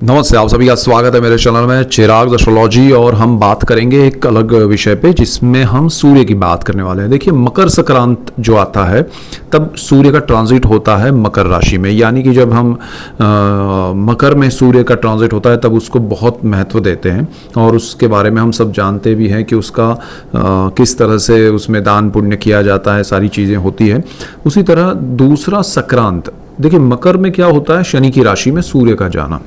नमस्ते, आप सभी का स्वागत है मेरे चैनल में चिराग एस्ट्रोलॉजी। और हम बात करेंगे एक अलग विषय पे जिसमें हम सूर्य की बात करने वाले हैं। देखिए, मकर संक्रांत जो आता है तब सूर्य का ट्रांजिट होता है मकर राशि में, यानी कि जब हम मकर में सूर्य का ट्रांजिट होता है तब उसको बहुत महत्व देते हैं और उसके बारे में हम सब जानते भी हैं कि उसका किस तरह से उसमें दान पुण्य किया जाता है, सारी चीज़ें होती है। उसी तरह दूसरा संक्रांत, देखिए मकर में क्या होता है, शनि की राशि में सूर्य का जाना,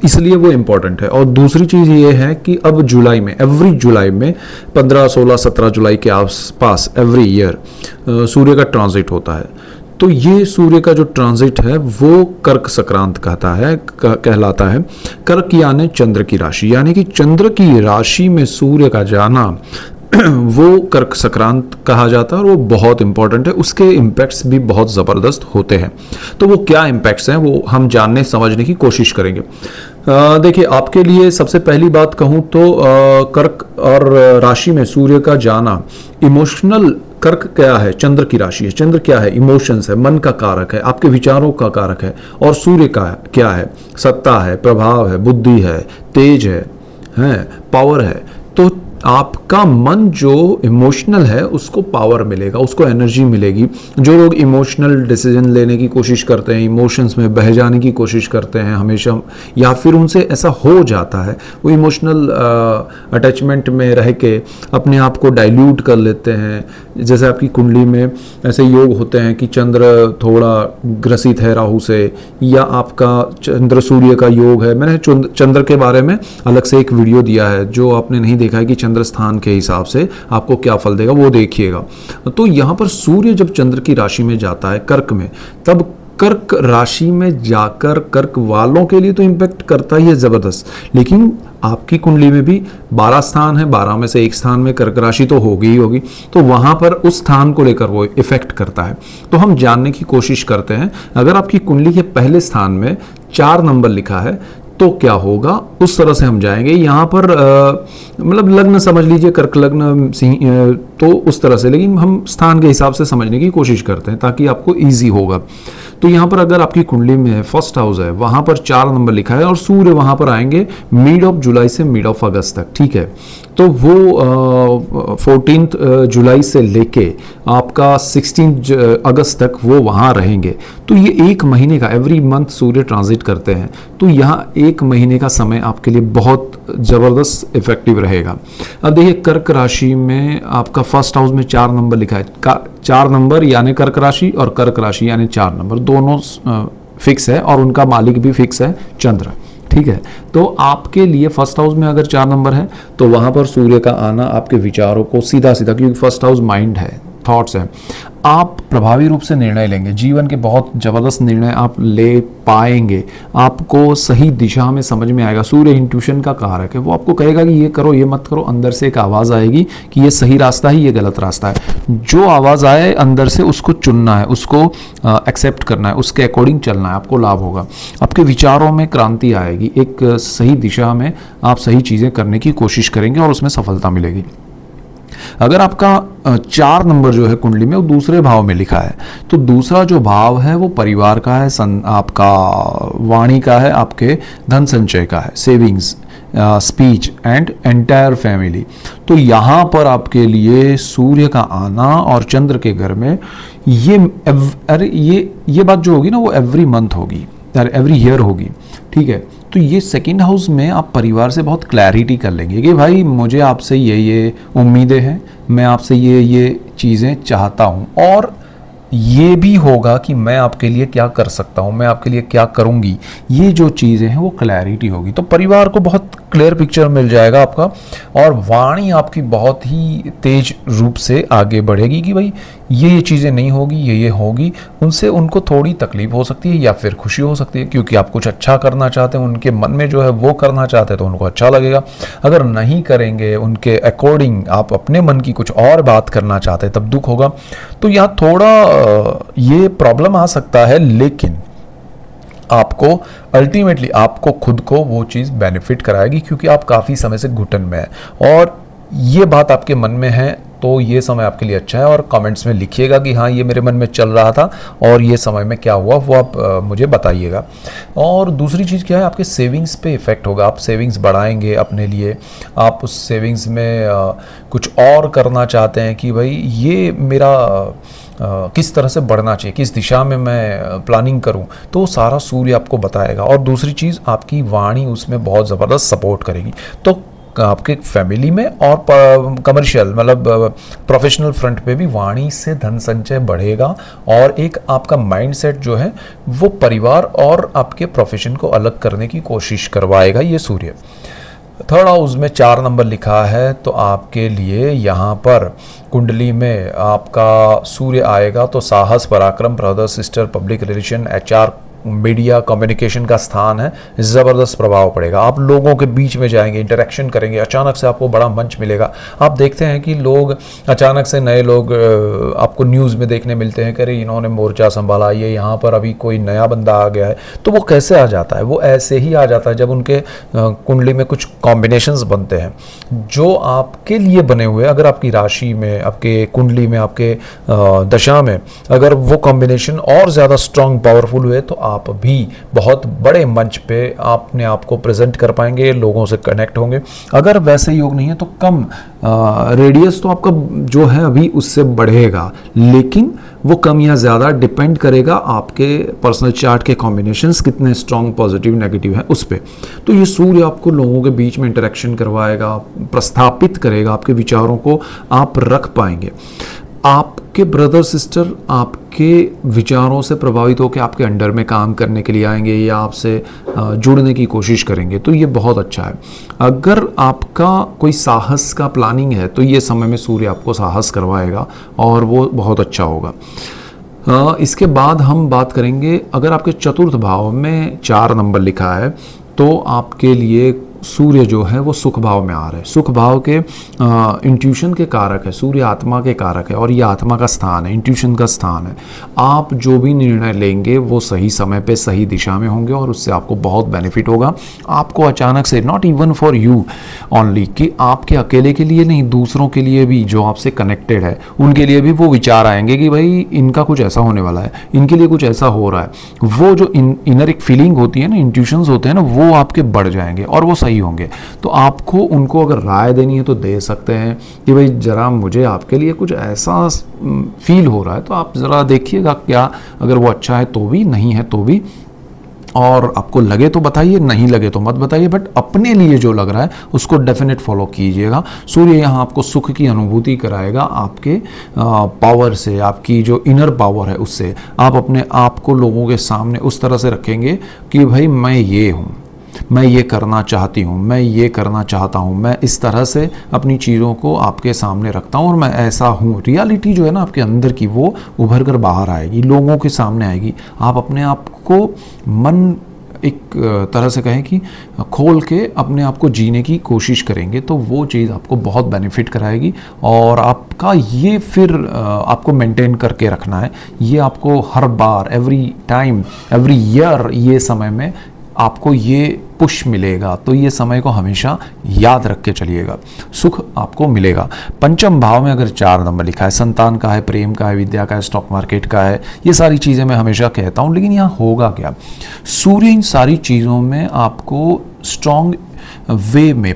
इसलिए वो इम्पॉर्टेंट है। और दूसरी चीज़ ये है कि अब जुलाई में, एवरी जुलाई में 15, 16, 17 जुलाई के आसपास एवरी ईयर सूर्य का ट्रांजिट होता है। तो ये सूर्य का जो ट्रांजिट है वो कर्क संक्रांत कहलाता है। कर्क यानी चंद्र की राशि, यानी कि चंद्र की राशि में सूर्य का जाना वो कर्क संक्रांत कहा जाता है और वो बहुत इंपॉर्टेंट है। उसके इम्पैक्ट्स भी बहुत ज़बरदस्त होते हैं। तो वो क्या इम्पैक्ट्स हैं वो हम जानने समझने की कोशिश करेंगे। देखिए, आपके लिए सबसे पहली बात कहूँ तो कर्क और राशि में सूर्य का जाना इमोशनल, कर्क क्या है, चंद्र की राशि है। चंद्र क्या है, इमोशंस है, मन का कारक है, आपके विचारों का कारक है। और सूर्य का क्या है, सत्ता है, प्रभाव है, बुद्धि है, तेज है, पावर है। तो आपका मन जो इमोशनल है उसको पावर मिलेगा, उसको एनर्जी मिलेगी। जो लोग इमोशनल डिसीजन लेने की कोशिश करते हैं, इमोशंस में बह जाने की कोशिश करते हैं हमेशा, या फिर उनसे ऐसा हो जाता है, वो इमोशनल अटैचमेंट में रह के अपने आप को डाइल्यूट कर लेते हैं। जैसे आपकी कुंडली में ऐसे योग होते हैं कि चंद्र थोड़ा ग्रसित है राहु से, या आपका चंद्र सूर्य का योग है। मैंने चंद्र के बारे में अलग से एक वीडियो दिया है, जो आपने नहीं देखा है कि चंद्र स्थान के हिसाब से आपको क्या फल देगा, वो देखिएगा। तो यहां पर सूर्य जब चंद्र की राशि में जाता है कर्क में, तब कर्क राशि में जाकर कर्क वालों के लिए तो इंपैक्ट करता ही है जबरदस्त, लेकिन आपकी कुंडली में भी 12 स्थान है, 12 में से एक स्थान में कर्क राशि तो होगी ही होगी, तो वहां पर उस स्थान को लेकर वो इफेक्ट करता है। तो हम जानने की कोशिश करते हैं, अगर आपकी कुंडली के पहले स्थान में 4 नंबर लिखा है तो क्या होगा, उस तरह से हम जाएंगे। यहाँ पर मतलब लग्न समझ लीजिए, कर्क लग्न सिंह, तो उस तरह से, लेकिन हम स्थान के हिसाब से समझने की कोशिश करते हैं ताकि आपको इजी होगा। तो यहाँ पर अगर आपकी कुंडली में फर्स्ट हाउस है, वहाँ पर 4 नंबर लिखा है और सूर्य वहाँ पर आएंगे मिड ऑफ जुलाई से मिड ऑफ अगस्त तक, ठीक है। तो वो 14 जुलाई से लेके आपका 16 अगस्त तक वो वहाँ रहेंगे। तो ये एक महीने का, एवरी मंथ सूर्य ट्रांजिट करते हैं, तो यहाँ एक महीने का समय आपके लिए बहुत ज़बरदस्त इफेक्टिव रहेगा। अब देखिए, कर्क राशि में आपका फर्स्ट हाउस में 4 नंबर लिखा है। 4 नंबर यानी कर्क राशि, और कर्क राशि यानी 4 नंबर, दोनों फिक्स है और उनका मालिक भी फिक्स है, चंद्र, ठीक है। तो आपके लिए फर्स्ट हाउस में अगर 4 नंबर है तो वहां पर सूर्य का आना आपके विचारों को सीधा सीधा, क्योंकि फर्स्ट हाउस माइंड है, थॉट्स हैं, आप प्रभावी रूप से निर्णय लेंगे। जीवन के बहुत ज़बरदस्त निर्णय आप ले पाएंगे, आपको सही दिशा में समझ में आएगा। सूर्य इंट्यूशन का कारक है, वो आपको कहेगा कि ये करो, ये मत करो। अंदर से एक आवाज़ आएगी कि ये सही रास्ता है, ये गलत रास्ता है। जो आवाज़ आए अंदर से उसको चुनना है, उसको एक्सेप्ट करना है, उसके अकॉर्डिंग चलना है, आपको लाभ होगा। आपके विचारों में क्रांति आएगी, एक सही दिशा में आप सही चीज़ें करने की कोशिश करेंगे और उसमें सफलता मिलेगी। अगर आपका 4 नंबर जो है कुंडली में वो दूसरे भाव में लिखा है, तो दूसरा जो भाव है वो परिवार का है, आपका वाणी का है, आपके धन संचय का है, savings, speech and entire family. तो यहाँ पर आपके लिए सूर्य का आना और चंद्र के घर में ये बात जो होगी ना, वो एवरी मंथ होगी, एवरी ईयर होगी, ठीक है। तो ये सेकंड हाउस में आप परिवार से बहुत क्लैरिटी कर लेंगे कि भाई मुझे आपसे ये उम्मीदें हैं, मैं आपसे ये चीज़ें चाहता हूँ, और ये भी होगा कि मैं आपके लिए क्या कर सकता हूँ, मैं आपके लिए क्या करूँगी। ये जो चीज़ें हैं वो क्लैरिटी होगी, तो परिवार को बहुत क्लियर पिक्चर मिल जाएगा आपका, और वाणी आपकी बहुत ही तेज रूप से आगे बढ़ेगी कि भाई ये चीज़ें नहीं होगी, ये होगी। उनसे उनको थोड़ी तकलीफ हो सकती है या फिर खुशी हो सकती है, क्योंकि आप कुछ अच्छा करना चाहते हैं, उनके मन में जो है वो करना चाहते हैं तो उनको अच्छा लगेगा। अगर नहीं करेंगे उनके अकॉर्डिंग, आप अपने मन की कुछ और बात करना चाहते हैं, तब दुख होगा। तो यहाँ थोड़ा ये प्रॉब्लम आ सकता है, लेकिन आपको अल्टीमेटली आपको खुद को वो चीज़ बेनिफिट कराएगी, क्योंकि आप काफ़ी समय से घुटन में है और ये बात आपके मन में है तो ये समय आपके लिए अच्छा है। और कमेंट्स में लिखिएगा कि हाँ ये मेरे मन में चल रहा था और ये समय में क्या हुआ वो आप मुझे बताइएगा। और दूसरी चीज़ क्या है, आपके सेविंग्स पे इफ़ेक्ट होगा। आप सेविंग्स बढ़ाएंगे अपने लिए, आप उस सेविंग्स में कुछ और करना चाहते हैं कि भाई ये मेरा किस तरह से बढ़ना चाहिए, किस दिशा में मैं प्लानिंग करूं, तो सारा सूर्य आपको बताएगा। और दूसरी चीज़, आपकी वाणी उसमें बहुत ज़बरदस्त सपोर्ट करेगी। तो आपके फैमिली में और कमर्शियल मतलब प्रोफेशनल फ्रंट पे भी वाणी से धन संचय बढ़ेगा और एक आपका माइंडसेट जो है वो परिवार और आपके प्रोफेशन को अलग करने की कोशिश करवाएगा ये सूर्य। थर्ड हाउस में 4 नंबर लिखा है, तो आपके लिए यहाँ पर कुंडली में आपका सूर्य आएगा तो साहस, पराक्रम, brother sister, public relation, HR, media, communication का स्थान है। ज़बरदस्त प्रभाव पड़ेगा। आप लोगों के बीच में जाएंगे, इंटरेक्शन करेंगे, अचानक से आपको बड़ा मंच मिलेगा। आप देखते हैं कि लोग अचानक से, नए लोग आपको न्यूज़ में देखने मिलते हैं कि अरे इन्होंने मोर्चा संभाला, ये यहाँ पर अभी कोई नया बंदा आ गया है। तो वो कैसे आ जाता है? वो ऐसे ही आ जाता है जब उनके कुंडली में कुछ कॉम्बिनेशंस बनते हैं जो आपके लिए बने हुए। अगर आपकी राशि में, आपके कुंडली में, आपके दशा में अगर वो कॉम्बिनेशन और ज़्यादा स्ट्रांग, पावरफुल हुए तो आप भी बहुत बड़े मंच पे अपने आप को प्रेजेंट कर पाएंगे, लोगों से कनेक्ट होंगे। अगर वैसे योग नहीं है तो कम रेडियस तो आपका जो है अभी उससे बढ़ेगा, लेकिन वो कम या ज़्यादा डिपेंड करेगा आपके पर्सनल चार्ट के कॉम्बिनेशंस कितने स्ट्रॉन्ग, पॉजिटिव, नेगेटिव है उस पर। तो ये सूर्य आपको लोगों के बीच में इंटरेक्शन करवाएगा, प्रस्थापित करेगा, आपके विचारों को आप रख पाएंगे। आपके ब्रदर सिस्टर आपके विचारों से प्रभावित होकर आपके अंडर में काम करने के लिए आएंगे या आपसे जुड़ने की कोशिश करेंगे, तो ये बहुत अच्छा है। अगर आपका कोई साहस का प्लानिंग है तो ये समय में सूर्य आपको साहस करवाएगा और वो बहुत अच्छा होगा। इसके बाद हम बात करेंगे, अगर आपके चतुर्थ भाव में 4 नंबर लिखा है तो आपके लिए सूर्य जो है वो सुख भाव में आ रहा है। सुख भाव के इंट्यूशन के कारक है, सूर्य आत्मा के कारक है और ये आत्मा का स्थान है, इंट्यूशन का स्थान है। आप जो भी निर्णय लेंगे वो सही समय पे सही दिशा में होंगे और उससे आपको बहुत बेनिफिट होगा। आपको अचानक से, not even for you only, कि आपके अकेले के लिए नहीं, दूसरों के लिए भी जो आपसे कनेक्टेड है उनके लिए भी वो विचार आएंगे कि भाई इनका कुछ ऐसा होने वाला है, इनके लिए कुछ ऐसा हो रहा है। वो जो इनर एक फीलिंग होती है ना, इंट्यूशंस होते हैं ना, वो आपके बढ़ जाएंगे और वो सही होंगे। तो आपको उनको अगर राय देनी है तो दे सकते हैं कि भाई जरा मुझे आपके लिए कुछ ऐसा फील हो रहा है, तो आप ज़रा देखिएगा क्या, अगर वो अच्छा है तो भी, नहीं है तो भी। और आपको लगे तो बताइए, नहीं लगे तो मत बताइए, बट अपने लिए जो लग रहा है उसको डेफिनेट फॉलो कीजिएगा। सूर्य यहाँ आपको सुख की अनुभूति कराएगा आपके पावर से, आपकी जो इनर पावर है उससे। आप अपने आप को लोगों के सामने उस तरह से रखेंगे कि भाई मैं ये हूँ, मैं ये करना चाहती हूँ, मैं ये करना चाहता हूँ, मैं इस तरह से अपनी चीज़ों को आपके सामने रखता हूँ और मैं ऐसा हूँ। रियलिटी जो है ना आपके अंदर की, वो उभर कर बाहर आएगी, लोगों के सामने आएगी। आप अपने आप को मन एक तरह से कहें कि खोल के अपने आप को जीने की कोशिश करेंगे तो वो चीज़ आपको बहुत बेनिफिट कराएगी। और आपका ये फिर आपको मेंटेन करके रखना है, ये आपको हर बार, एवरी टाइम, एवरी ईयर ये समय में आपको ये पुश मिलेगा। तो ये समय को हमेशा याद रख के चलिएगा, सुख आपको मिलेगा। पंचम भाव में अगर 4 नंबर लिखा है, संतान का है, प्रेम का है, विद्या का है, स्टॉक मार्केट का है, ये सारी चीज़ें मैं हमेशा कहता हूँ, लेकिन यहाँ होगा क्या? सूर्य इन सारी चीज़ों में आपको स्ट्रॉन्ग वे में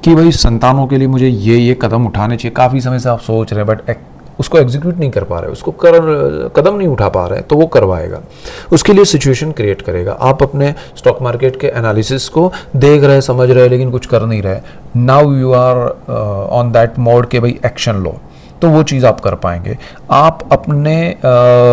कि भाई संतानों के लिए मुझे ये कदम उठाने चाहिए, काफ़ी समय से आप सोच रहे हैं बट उसको एग्जीक्यूट नहीं कर पा रहे, उसको कदम नहीं उठा पा रहे, तो वो करवाएगा। उसके लिए सिचुएशन क्रिएट करेगा। आप अपने स्टॉक मार्केट के एनालिसिस को देख रहे, समझ रहे, लेकिन कुछ कर नहीं रहे। Now you are on that mode के भाई एक्शन लो, तो वो चीज़ आप कर पाएंगे। आप अपने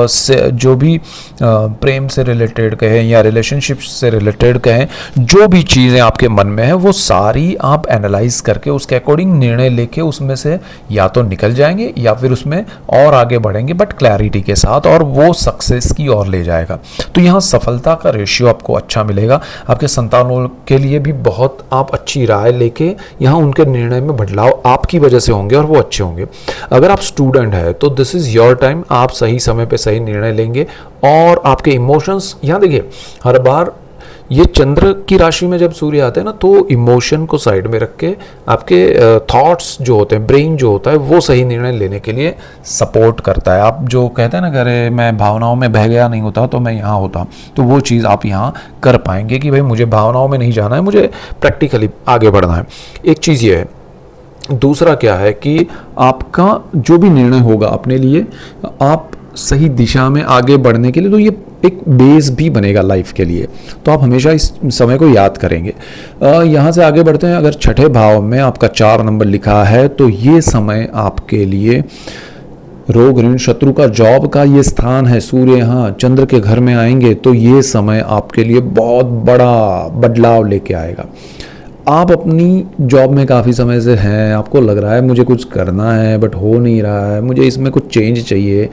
से जो भी प्रेम से रिलेटेड कहें या रिलेशनशिप से रिलेटेड कहें, जो भी चीज़ें आपके मन में है वो सारी आप एनालाइज करके उसके अकॉर्डिंग निर्णय लेके उसमें से या तो निकल जाएंगे या फिर उसमें और आगे बढ़ेंगे, बट क्लैरिटी के साथ, और वो सक्सेस की ओर ले जाएगा। तो यहाँ सफलता का रेशियो आपको अच्छा मिलेगा। आपके संतानों के लिए भी बहुत आप अच्छी राय लेके यहाँ उनके निर्णय में बदलाव आपकी वजह से होंगे और वो अच्छे होंगे। अगर आप स्टूडेंट है तो दिस इज योर टाइम, आप सही समय पे सही निर्णय लेंगे और आपके इमोशंस, यहाँ देखिए हर बार ये चंद्र की राशि में जब सूर्य आते हैं ना, तो इमोशन को साइड में रख के आपके थॉट्स जो होते हैं, ब्रेन जो होता है, वो सही निर्णय लेने के लिए सपोर्ट करता है। आप जो कहते हैं ना, अरे मैं भावनाओं में बह गया नहीं होता तो मैं यहाँ होता, तो वो चीज़ आप यहाँ कर पाएंगे कि भाई मुझे भावनाओं में नहीं जाना है, मुझे प्रैक्टिकली आगे बढ़ना है। एक चीज़ ये है। दूसरा क्या है कि आपका जो भी निर्णय होगा अपने लिए, आप सही दिशा में आगे बढ़ने के लिए, तो ये एक बेस भी बनेगा लाइफ के लिए, तो आप हमेशा इस समय को याद करेंगे। यहाँ से आगे बढ़ते हैं। अगर छठे भाव में आपका 4 नंबर लिखा है, तो ये समय आपके लिए रोग ऋण शत्रु का, जॉब का ये स्थान है। सूर्य यहाँ चंद्र के घर में आएंगे तो ये समय आपके लिए बहुत बड़ा बदलाव लेके आएगा। आप अपनी जॉब में काफ़ी समय से हैं, आपको लग रहा है मुझे कुछ करना है बट हो नहीं रहा है, मुझे इसमें कुछ चेंज चाहिए,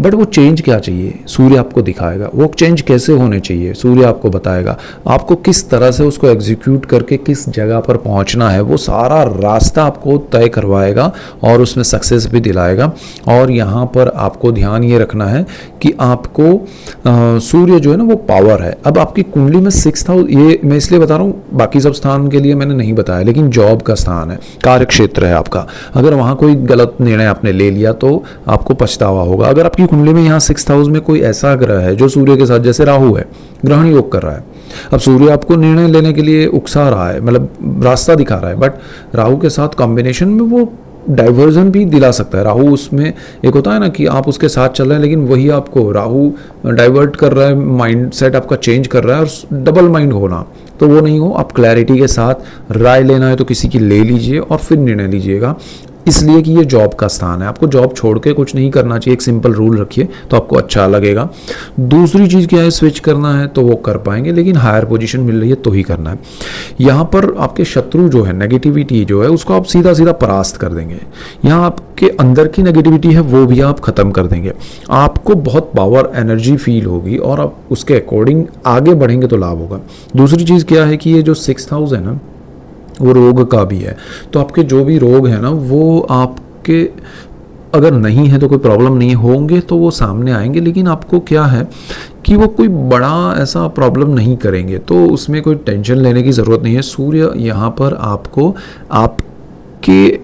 बट वो चेंज क्या चाहिए सूर्य आपको दिखाएगा। वो चेंज कैसे होने चाहिए सूर्य आपको बताएगा। आपको किस तरह से उसको एग्जीक्यूट करके किस जगह पर पहुंचना है, वो सारा रास्ता आपको तय करवाएगा और उसमें सक्सेस भी दिलाएगा। और यहाँ पर आपको ध्यान ये रखना है कि आपको सूर्य जो है ना, वो पावर है। अब आपकी कुंडली में 6th हाउस, ये मैं इसलिए बता रहा हूँ, बाकी सब स्थान के लिए मैंने नहीं बताया, लेकिन जॉब का स्थान है, कार्य क्षेत्र है आपका। अगर वहाँ कोई गलत निर्णय आपने ले लिया तो आपको पछतावा होगा। अगर आपकी कुंडली में यहाँ 6th हाउस में कोई ऐसा ग्रह है जो सूर्य के साथ, जैसे राहु है, ग्रहण योग कर रहा है, अब सूर्य आपको निर्णय लेने के लिए उकसा रहा है, मतलब रास्ता दिखा रहा है, बट राहु के साथ कॉम्बिनेशन में वो डाइवर्जन भी दिला सकता है। राहु उसमें एक होता है ना कि आप उसके साथ चल रहे हैं, लेकिन वही आपको राहु डाइवर्ट कर रहा है, माइंड सेट आपका चेंज कर रहा है, और डबल माइंड होना तो वो नहीं हो। आप क्लैरिटी के साथ राय लेना है तो किसी की ले लीजिए और फिर निर्णय लीजिएगा, इसलिए कि ये जॉब का स्थान है। आपको जॉब छोड़ के कुछ नहीं करना चाहिए, एक सिंपल रूल रखिए तो आपको अच्छा लगेगा। दूसरी चीज़ क्या है, स्विच करना है तो वो कर पाएंगे, लेकिन हायर पोजीशन मिल रही है तो ही करना है। यहाँ पर आपके शत्रु जो है, नेगेटिविटी जो है, उसको आप सीधा सीधा परास्त कर देंगे। यहाँ आपके अंदर की नेगेटिविटी है वो भी आप ख़त्म कर देंगे। आपको बहुत पावर एनर्जी फील होगी और आप उसके अकॉर्डिंग आगे बढ़ेंगे तो लाभ होगा। दूसरी चीज़ क्या है कि ये जो 6th हाउस है ना, वो रोग का भी है, तो आपके जो भी रोग है ना, वो आपके अगर नहीं है तो कोई प्रॉब्लम नहीं होंगे तो वो सामने आएंगे, लेकिन आपको क्या है कि वो कोई बड़ा ऐसा प्रॉब्लम नहीं करेंगे, तो उसमें कोई टेंशन लेने की ज़रूरत नहीं है। सूर्य यहाँ पर आपको आपके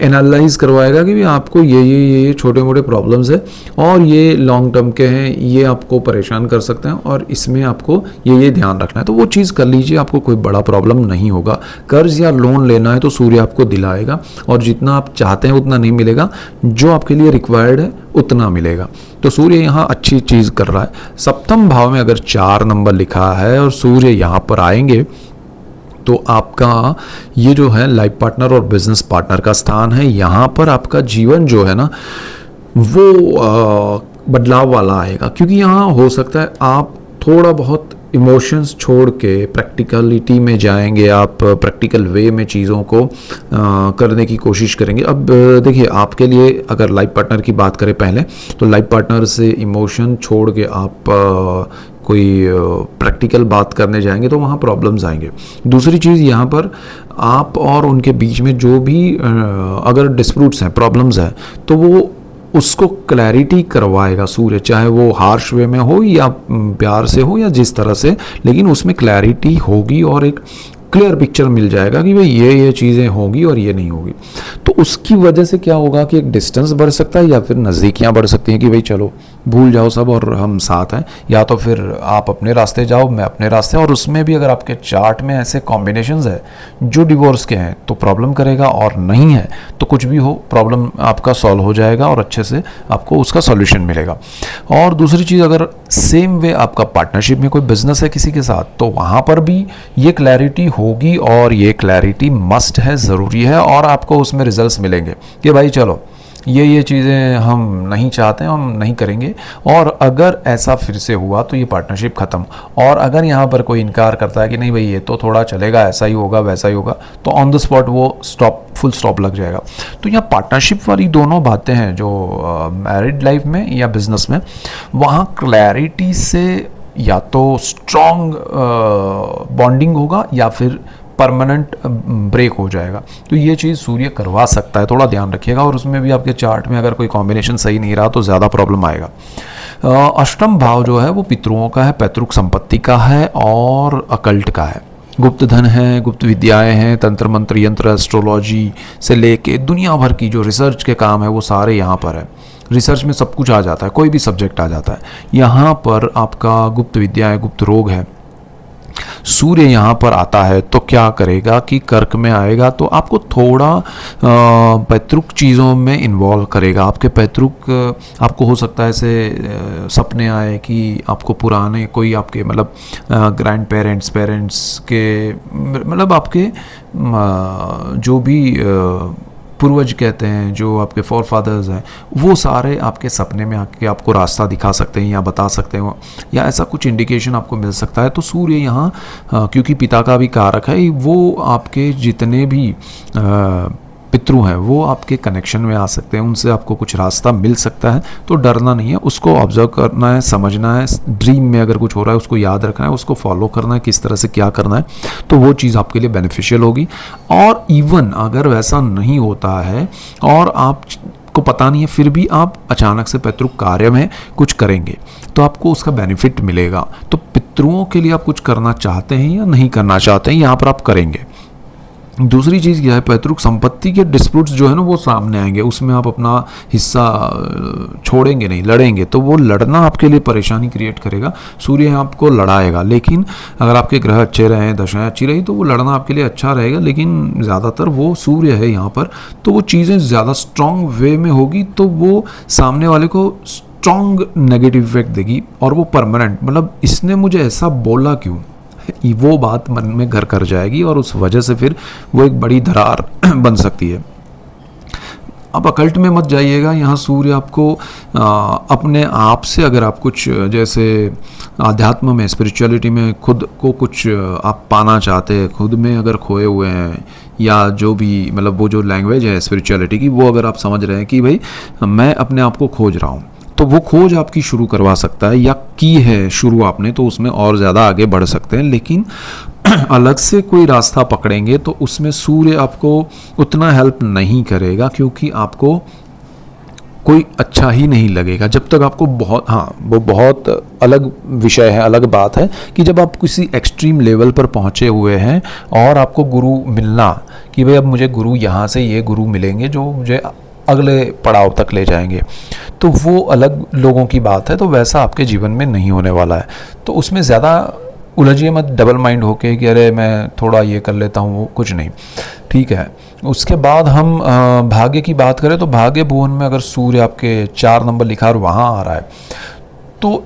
एनालाइज करवाएगा कि भी आपको ये छोटे मोटे प्रॉब्लम्स है और ये लॉन्ग टर्म के हैं, ये आपको परेशान कर सकते हैं और इसमें आपको ये ध्यान रखना है, तो वो चीज़ कर लीजिए, आपको कोई बड़ा प्रॉब्लम नहीं होगा। कर्ज या लोन लेना है तो सूर्य आपको दिलाएगा, और जितना आप चाहते हैं उतना नहीं मिलेगा, जो आपके लिए रिक्वायर्ड है उतना मिलेगा। तो सूर्य यहाँ अच्छी चीज़ कर रहा है। 7th भाव में अगर 4 नंबर लिखा है और सूर्य यहाँ पर आएंगे तो आपका ये जो है लाइफ पार्टनर और बिजनेस पार्टनर का स्थान है। यहाँ पर आपका जीवन जो है ना, वो बदलाव वाला आएगा, क्योंकि यहाँ हो सकता है आप थोड़ा बहुत इमोशंस छोड़ के प्रैक्टिकलिटी में जाएंगे, आप प्रैक्टिकल वे में चीज़ों को करने की कोशिश करेंगे। अब देखिए, आपके लिए अगर लाइफ पार्टनर की बात करें पहले, तो लाइफ पार्टनर से इमोशन छोड़ के आप कोई प्रैक्टिकल बात करने जाएंगे तो वहाँ प्रॉब्लम्स आएंगे। दूसरी चीज़, यहाँ पर आप और उनके बीच में जो भी अगर डिस्प्यूट्स हैं, प्रॉब्लम्स हैं, तो वो उसको क्लैरिटी करवाएगा सूर्य, चाहे वो हार्श वे में हो या प्यार से हो या जिस तरह से, लेकिन उसमें क्लैरिटी होगी और एक क्लियर पिक्चर मिल जाएगा कि भाई ये चीज़ें होंगी और ये नहीं होगी। तो उसकी वजह से क्या होगा कि एक डिस्टेंस बढ़ सकता है या फिर नज़दीकियाँ बढ़ सकती हैं कि भाई चलो भूल जाओ सब और हम साथ हैं, या तो फिर आप अपने रास्ते जाओ, मैं अपने रास्ते। और उसमें भी अगर आपके चार्ट में ऐसे कॉम्बिनेशंस है जो डिवोर्स के हैं तो प्रॉब्लम करेगा, और नहीं है तो कुछ भी हो प्रॉब्लम आपका सॉल्व हो जाएगा और अच्छे से आपको उसका सॉल्यूशन मिलेगा। और दूसरी चीज़, अगर सेम वे आपका पार्टनरशिप में कोई बिजनेस है किसी के साथ, तो वहाँ पर भी ये क्लैरिटी होगी, और ये क्लैरिटी मस्ट है, ज़रूरी है, और आपको उसमें रिजल्ट्स मिलेंगे कि भाई चलो ये चीज़ें हम नहीं चाहते हैं, हम नहीं करेंगे। और अगर ऐसा फिर से हुआ तो ये पार्टनरशिप ख़त्म। और अगर यहाँ पर कोई इनकार करता है कि नहीं भाई ये तो थोड़ा चलेगा, ऐसा ही होगा वैसा ही होगा, तो ऑन द स्पॉट वो फुल स्टॉप लग जाएगा। तो यहाँ पार्टनरशिप वाली दोनों बातें हैं जो मैरिड लाइफ में या बिजनेस में, वहाँ क्लैरिटी से या तो स्ट्रॉन्ग बॉन्डिंग होगा या फिर परमानेंट ब्रेक हो जाएगा। तो ये चीज़ सूर्य करवा सकता है, थोड़ा ध्यान रखिएगा। और उसमें भी आपके चार्ट में अगर कोई कॉम्बिनेशन सही नहीं रहा तो ज़्यादा प्रॉब्लम आएगा। अष्टम भाव जो है वो पितरों का है, पैतृक संपत्ति का है और अकल्ट का है। गुप्त धन है, गुप्त विद्याएं हैं, तंत्र मंत्र यंत्र एस्ट्रोलॉजी से लेके दुनिया भर की जो रिसर्च के काम है वो सारे यहाँ पर है। रिसर्च में सब कुछ आ जाता है, कोई भी सब्जेक्ट आ जाता है। यहाँ पर आपका गुप्त विद्याएं, गुप्त रोग है। सूर्य यहाँ पर आता है तो क्या करेगा कि कर्क में आएगा तो आपको थोड़ा पैतृक चीज़ों में इन्वॉल्व करेगा। आपके पैतृक आपको हो सकता है ऐसे सपने आए कि आपको पुराने कोई आपके मतलब ग्रैंड पेरेंट्स के मतलब आपके जो भी पूर्वज कहते हैं, जो आपके फोर फादर्स हैं, वो सारे आपके सपने में आके आपको रास्ता दिखा सकते हैं या बता सकते हैं, या ऐसा कुछ इंडिकेशन आपको मिल सकता है। तो सूर्य यहाँ क्योंकि पिता का भी कारक है, वो आपके जितने भी पितृ हैं वो आपके कनेक्शन में आ सकते हैं, उनसे आपको कुछ रास्ता मिल सकता है। तो डरना नहीं है, उसको ऑब्जर्व करना है, समझना है। ड्रीम में अगर कुछ हो रहा है उसको याद रखना है, उसको फॉलो करना है, किस तरह से क्या करना है, तो वो चीज़ आपके लिए बेनिफिशियल होगी। और इवन अगर वैसा नहीं होता है और आपको पता नहीं है, फिर भी आप अचानक से पैतृक कार्य में कुछ करेंगे तो आपको उसका बेनिफिट मिलेगा। तो पितरों के लिए आप कुछ करना चाहते हैं या नहीं करना चाहते हैं, यहाँ पर आप करेंगे। दूसरी चीज़ क्या है, पैतृक संपत्ति के डिस्प्यूट्स जो है ना वो सामने आएंगे, उसमें आप अपना हिस्सा छोड़ेंगे नहीं, लड़ेंगे। तो वो लड़ना आपके लिए परेशानी क्रिएट करेगा। सूर्य आपको लड़ाएगा, लेकिन अगर आपके ग्रह अच्छे रहें, दशाएं अच्छी रही तो वो लड़ना आपके लिए अच्छा रहेगा। लेकिन ज़्यादातर वो सूर्य है यहाँ पर, तो वो चीज़ें ज़्यादा स्ट्रॉन्ग वे में होगी, तो वो सामने वाले को स्ट्रॉन्ग नेगेटिव इफेक्ट देगी और वो परमानेंट, मतलब इसने मुझे ऐसा बोला क्यों, वो बात मन में घर कर जाएगी और उस वजह से फिर वो एक बड़ी दरार बन सकती है। अब अकल्ट में मत जाइएगा। यहाँ सूर्य आपको अपने आप से अगर आप कुछ जैसे आध्यात्म में, स्पिरिचुअलिटी में खुद को कुछ आप पाना चाहते हैं, खुद में अगर खोए हुए हैं, या जो भी मतलब वो जो लैंग्वेज है स्पिरिचुअलिटी की, वो अगर आप समझ रहे हैं कि भाई मैं अपने आप को खोज रहा हूँ, तो वो खोज आपकी शुरू करवा सकता है, या की है शुरू आपने तो उसमें और ज़्यादा आगे बढ़ सकते हैं। लेकिन अलग से कोई रास्ता पकड़ेंगे तो उसमें सूर्य आपको उतना हेल्प नहीं करेगा, क्योंकि आपको कोई अच्छा ही नहीं लगेगा जब तक आपको बहुत, हाँ वो बहुत अलग विषय है, अलग बात है कि जब आप किसी एक्सट्रीम लेवल पर पहुँचे हुए हैं और आपको गुरु मिलना कि भाई अब मुझे गुरु यहाँ से ये गुरु मिलेंगे जो मुझे अगले पड़ाव तक ले जाएंगे, तो वो अलग लोगों की बात है। तो वैसा आपके जीवन में नहीं होने वाला है। तो उसमें ज़्यादा उलझिए मत डबल माइंड होके कि अरे मैं थोड़ा ये कर लेता हूँ, वो कुछ नहीं, ठीक है। उसके बाद हम भाग्य की बात करें तो भाग्य भुवन में अगर सूर्य आपके 4 नंबर लिखा और वहाँ आ रहा है तो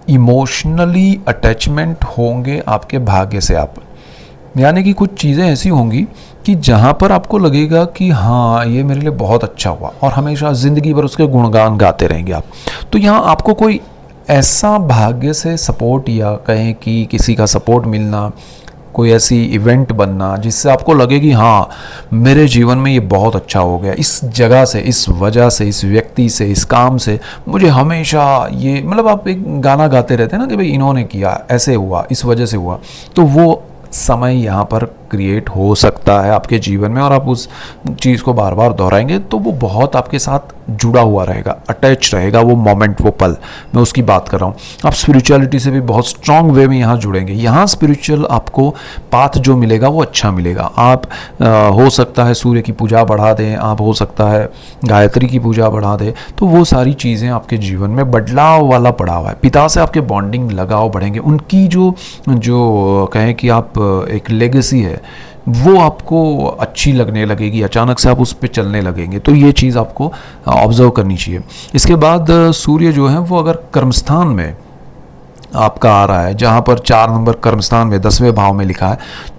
इमोशनली अटैचमेंट होंगे आपके भाग्य से आप, यानी कि कुछ चीज़ें ऐसी होंगी कि जहाँ पर आपको लगेगा कि हाँ ये मेरे लिए बहुत अच्छा हुआ, और हमेशा ज़िंदगी भर उसके गुणगान गाते रहेंगे आप। तो यहाँ आपको कोई ऐसा भाग्य से सपोर्ट, या कहें कि किसी का सपोर्ट मिलना, कोई ऐसी इवेंट बनना जिससे आपको लगे कि हाँ मेरे जीवन में ये बहुत अच्छा हो गया, इस जगह से, इस वजह से, इस व्यक्ति से, इस काम से मुझे हमेशा ये, मतलब आप एक गाना गाते रहते हैं ना कि भाई इन्होंने किया, ऐसे हुआ, इस वजह से हुआ, तो वो समय यहाँ पर क्रिएट हो सकता है आपके जीवन में, और आप उस चीज़ को बार बार दोहराएंगे तो वो बहुत आपके साथ जुड़ा हुआ रहेगा, अटैच रहेगा वो मोमेंट, वो पल, मैं उसकी बात कर रहा हूँ। आप स्पिरिचुअलिटी से भी बहुत स्ट्रॉन्ग वे में यहाँ जुड़ेंगे। यहाँ स्पिरिचुअल आपको पाथ जो मिलेगा वो अच्छा मिलेगा। आप हो सकता है सूर्य की पूजा बढ़ा दें, आप हो सकता है गायत्री की पूजा बढ़ा दें, तो वो सारी चीज़ें आपके जीवन में बदलाव वाला पड़ा हुआ है। पिता से आपके बॉन्डिंग, लगाव बढ़ेंगे, उनकी जो कहें कि आप एक लेगेसी है वो आपको अच्छी लगने लगेगी, अचानक से आप उस पे चलने लगेंगे। तो ये चीज़ आपको ऑब्जर्व करनी चाहिए। इसके बाद सूर्य जो है वो अगर कर्मस्थान में आपका आ रहा है, जहाँ पर 4 नंबर कर्मस्थान में 10वें भाव में लिखा है,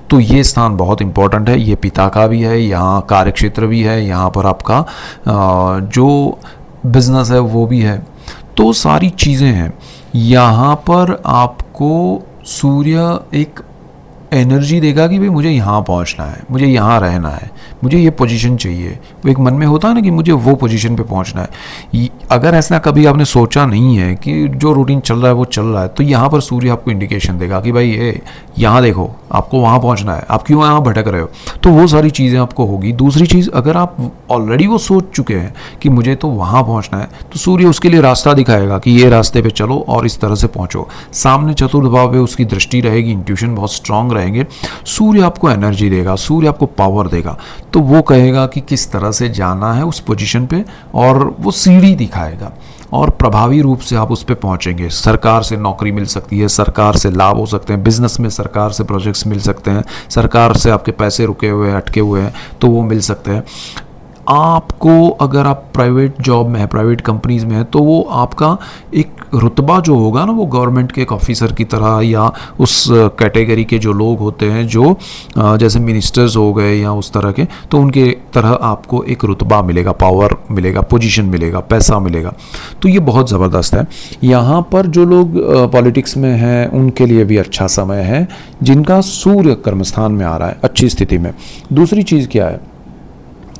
तो ये स्थान बहुत इंपॉर्टेंट है। ये पिता का भी है, यहाँ कार्यक्षेत्र भी है, यहाँ पर आपका जो बिजनेस है वो भी है, तो सारी चीज़ें हैं। यहाँ पर आपको सूर्य एक एनर्जी देगा कि भाई मुझे यहाँ पहुँचना है, मुझे यहाँ रहना है, मुझे ये पोजीशन चाहिए। वो एक मन में होता है ना कि मुझे वो पोजीशन पे पहुँचना है। अगर ऐसा कभी आपने सोचा नहीं है कि जो रूटीन चल रहा है वो चल रहा है, तो यहाँ पर सूर्य आपको इंडिकेशन देगा कि भाई ये यहाँ देखो, आपको वहाँ पहुँचना है, आप क्यों यहाँ भटक रहे हो। तो वो सारी चीज़ें आपको होगी। दूसरी चीज़, अगर आप ऑलरेडी वो सोच चुके हैं कि मुझे तो वहाँ पहुँचना है, तो सूर्य उसके लिए रास्ता दिखाएगा कि ये रास्ते पे चलो और इस तरह से पहुँचो। सामने चतुर्थ भाव पे उसकी दृष्टि रहेगी, इंट्यूशन बहुत स्ट्रांग रहेंगे। सूर्य आपको एनर्जी देगा, सूर्य आपको पावर देगा, तो वो कहेगा कि किस तरह से जाना है उस पोजीशन पे, और वो सीढ़ी दिखाएगा और प्रभावी रूप से आप उस पे पहुंचेंगे। सरकार से नौकरी मिल सकती है, सरकार से लाभ हो सकते हैं, बिजनेस में सरकार से प्रोजेक्ट्स मिल सकते हैं, सरकार से आपके पैसे रुके हुए हैं, अटके हुए हैं, तो वो मिल सकते हैं। आपको अगर आप प्राइवेट जॉब में है, प्राइवेट कंपनीज में है, तो वो आपका एक रुतबा जो होगा ना, वो गवर्नमेंट के एक ऑफिसर की तरह, या उस कैटेगरी के जो लोग होते हैं जो जैसे मिनिस्टर्स हो गए या उस तरह के, तो उनके तरह आपको एक रुतबा मिलेगा, पावर मिलेगा, पोजीशन मिलेगा, पैसा मिलेगा। तो ये बहुत ज़बरदस्त है। यहाँ पर जो लोग पॉलिटिक्स में हैं उनके लिए भी अच्छा समय है, जिनका सूर्य कर्मस्थान में आ रहा है अच्छी स्थिति में। दूसरी चीज़ क्या है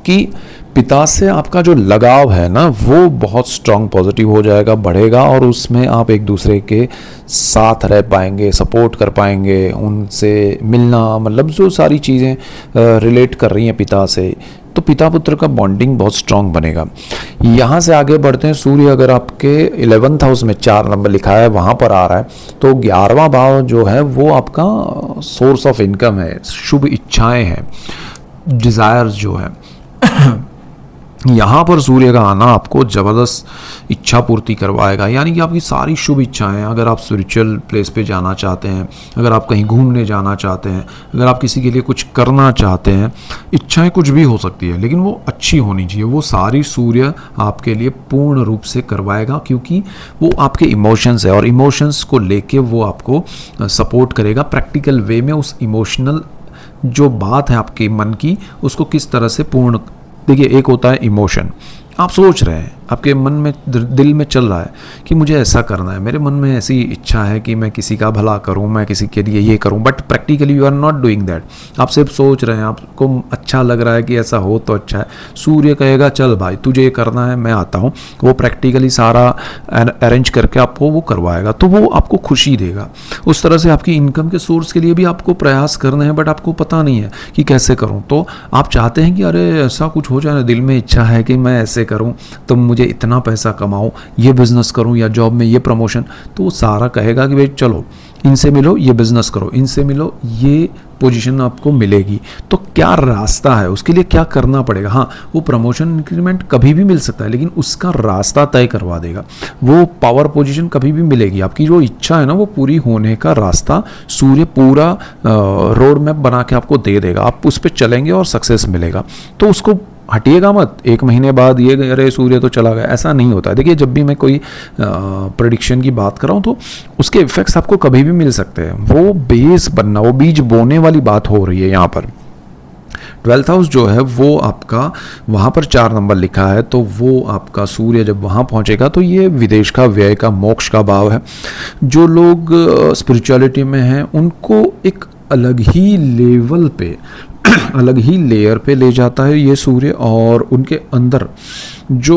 कि पिता से आपका जो लगाव है ना, वो बहुत स्ट्रांग पॉजिटिव हो जाएगा, बढ़ेगा, और उसमें आप एक दूसरे के साथ रह पाएंगे, सपोर्ट कर पाएंगे, उनसे मिलना, मतलब जो सारी चीज़ें रिलेट कर रही हैं पिता से, तो पिता पुत्र का बॉन्डिंग बहुत स्ट्रांग बनेगा। यहाँ से आगे बढ़ते हैं। सूर्य अगर आपके 11th हाउस में 4 नंबर लिखा है, वहाँ पर आ रहा है, तो 11वां भाव जो है वो आपका सोर्स ऑफ इनकम है, शुभ इच्छाएँ हैं, डिज़ायर्स जो है। यहाँ पर सूर्य का आना आपको ज़बरदस्त इच्छा पूर्ति करवाएगा, यानी कि आपकी सारी शुभ इच्छाएं, अगर आप स्पिरिचुअल प्लेस पे जाना चाहते हैं, अगर आप कहीं घूमने जाना चाहते हैं, अगर आप किसी के लिए कुछ करना चाहते हैं, इच्छाएं कुछ भी हो सकती है, लेकिन वो अच्छी होनी चाहिए, वो सारी सूर्य आपके लिए पूर्ण रूप से करवाएगा, क्योंकि वो आपके इमोशंस है, और इमोशंस को लेके वो आपको सपोर्ट करेगा प्रैक्टिकल वे में। उस इमोशनल जो बात है आपके मन की, उसको किस तरह से पूर्ण, देखिए एक होता है इमोशन, आप सोच रहे हैं, आपके मन में दिल में चल रहा है कि मुझे ऐसा करना है, मेरे मन में ऐसी इच्छा है कि मैं किसी का भला करूं, मैं किसी के लिए ये करूं, but practically you are not doing that. आप सिर्फ सोच रहे हैं, आपको अच्छा लग रहा है कि ऐसा हो तो अच्छा है। सूर्य कहेगा चल भाई तुझे ये करना है, मैं आता हूं, वो प्रैक्टिकली सारा अरेंज करके आपको वो करवाएगा, तो वो आपको खुशी देगा। उस तरह से आपकी इनकम के सोर्स के लिए भी आपको प्रयास करने हैं, बट आपको पता नहीं है कि कैसे करूँ। तो आप चाहते हैं कि अरे ऐसा कुछ हो जाए ना, दिल में इच्छा है कि मैं ऐसे करूँ तो मुझे इतना पैसा कमाऊं, ये बिजनेस करूं, या जॉब में ये प्रमोशन, तो वो सारा कहेगा कि भाई चलो इनसे मिलो, ये बिजनेस करो, इनसे मिलो, ये पोजीशन आपको मिलेगी। तो क्या रास्ता है, उसके लिए क्या करना पड़ेगा। हाँ, वो प्रमोशन इंक्रीमेंट कभी भी मिल सकता है, लेकिन उसका रास्ता तय करवा देगा। वो पावर पोजीशन कभी भी मिलेगी, आपकी जो इच्छा है ना वो पूरी होने का रास्ता सूर्य पूरा रोड मैप बना के आपको दे देगा। आप उस पर चलेंगे और सक्सेस मिलेगा। तो उसको हटिएगा मत, 1 महीने बाद ये अरे सूर्य तो चला गया, ऐसा नहीं होता है। देखिए जब भी मैं कोई प्रेडिक्शन की बात कर रहा हूँ तो उसके इफेक्ट्स आपको कभी भी मिल सकते हैं। वो बेस बनना, वो बीज बोने वाली बात हो रही है यहाँ पर। 12th हाउस जो है वो आपका, वहाँ पर 4 नंबर लिखा है, तो वो आपका सूर्य जब वहाँ पहुँचेगा तो ये विदेश का, व्यय का, मोक्ष का भाव है। जो लोग स्पिरिचुअलिटी में हैं उनको एक अलग ही लेवल पे, अलग ही लेयर पे ले जाता है ये सूर्य, और उनके अंदर जो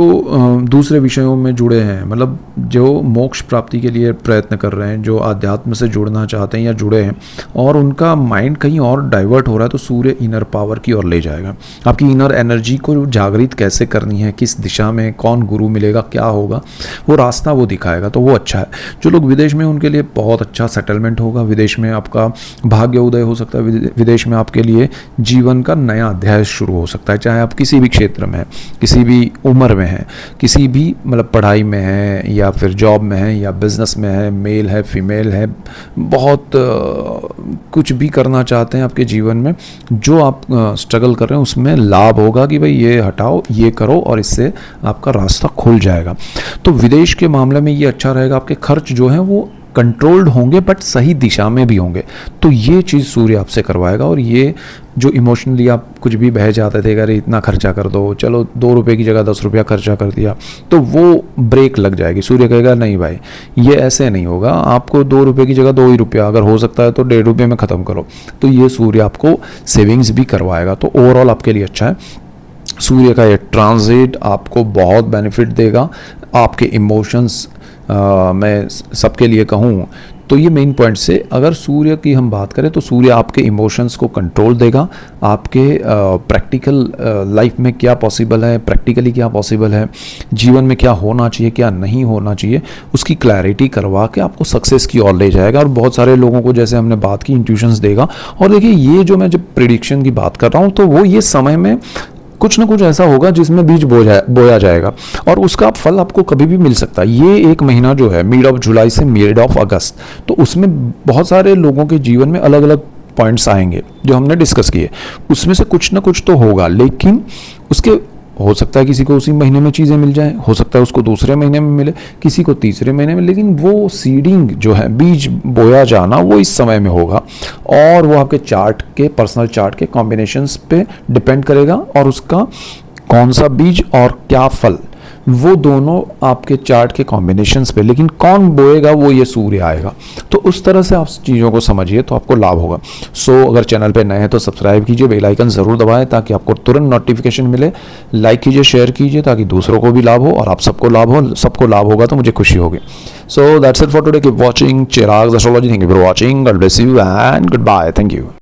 दूसरे विषयों में जुड़े हैं, मतलब जो मोक्ष प्राप्ति के लिए प्रयत्न कर रहे हैं, जो आध्यात्म से जुड़ना चाहते हैं या जुड़े हैं, और उनका माइंड कहीं और डाइवर्ट हो रहा है, तो सूर्य इनर पावर की ओर ले जाएगा। आपकी इनर एनर्जी को जागृत कैसे करनी है, किस दिशा में, कौन गुरु मिलेगा, क्या होगा, वो रास्ता वो दिखाएगा। तो वो अच्छा है। जो लोग विदेश में, उनके लिए बहुत अच्छा सेटलमेंट होगा। विदेश में आपका भाग्य उदय हो सकता है। विदेश में आपके लिए जीवन का नया अध्याय शुरू हो सकता है। चाहे आप किसी भी क्षेत्र में, किसी भी उम्र में है, किसी भी मतलब पढ़ाई में है, या फिर जॉब में है, या बिजनेस में है, मेल है, फीमेल है, बहुत कुछ भी करना चाहते हैं आपके जीवन में, जो आप स्ट्रगल कर रहे हैं उसमें लाभ होगा कि भाई ये हटाओ, ये करो, और इससे आपका रास्ता खुल जाएगा। तो विदेश के मामले में ये अच्छा रहेगा। आपके खर्च जो है वो कंट्रोल्ड होंगे बट सही दिशा में भी होंगे। तो ये चीज़ सूर्य आपसे करवाएगा। और ये जो इमोशनली आप कुछ भी बह जाते थे, अरे इतना खर्चा कर दो, चलो 2 रुपये की जगह 10 रुपया खर्चा कर दिया, तो वो ब्रेक लग जाएगी। सूर्य कहेगा नहीं भाई, ये ऐसे नहीं होगा, आपको 2 रुपये की जगह 2 ही रुपया, अगर हो सकता है तो 1.5 रुपये में ख़त्म करो। तो ये सूर्य आपको सेविंग्स भी करवाएगा। तो ओवरऑल आपके लिए अच्छा है। सूर्य का ये ट्रांजिट आपको बहुत बेनिफिट देगा। आपके इमोशंस मैं सबके लिए कहूँ तो ये मेन पॉइंट से अगर सूर्य की हम बात करें तो सूर्य आपके इमोशंस को कंट्रोल देगा। आपके प्रैक्टिकल लाइफ में क्या पॉसिबल है, प्रैक्टिकली क्या पॉसिबल है, जीवन में क्या होना चाहिए क्या नहीं होना चाहिए, उसकी क्लैरिटी करवा के आपको सक्सेस की ओर ले जाएगा। और बहुत सारे लोगों को, जैसे हमने बात की, इंट्यूशंस देगा। और देखिए, ये जो मैं जब प्रिडिक्शन की बात कर रहा हूँ तो वो ये समय में कुछ ना कुछ ऐसा होगा जिसमें बीज बोया जाएगा और उसका फल आपको कभी भी मिल सकता है। ये एक महीना जो है मिड ऑफ जुलाई से मिड ऑफ अगस्त, तो उसमें बहुत सारे लोगों के जीवन में अलग अलग पॉइंट्स आएंगे जो हमने डिस्कस किए। उसमें से कुछ ना कुछ तो होगा, लेकिन उसके हो सकता है किसी को उसी महीने में चीज़ें मिल जाएं, हो सकता है उसको दूसरे महीने में मिले, किसी को तीसरे महीने में, लेकिन वो सीडिंग जो है, बीज बोया जाना, वो इस समय में होगा। और वो आपके चार्ट के, पर्सनल चार्ट के कॉम्बिनेशंस पे डिपेंड करेगा और उसका कौन सा बीज और क्या फल, वो दोनों आपके चार्ट के कॉम्बिनेशंस पे, लेकिन कौन बोएगा वो ये सूर्य आएगा। तो उस तरह से आप चीज़ों को समझिए तो आपको लाभ होगा। सो अगर चैनल पे नए हैं तो सब्सक्राइब कीजिए, बेल आइकन ज़रूर दबाएं ताकि आपको तुरंत नोटिफिकेशन मिले। लाइक कीजिए, शेयर कीजिए ताकि दूसरों को भी लाभ हो और आप सबको लाभ हो। सबको लाभ होगा तो मुझे खुशी होगी। So that's it for today. Keep watching Chirag astrology. Thank you for watching. God bless you and goodbye. Thank you.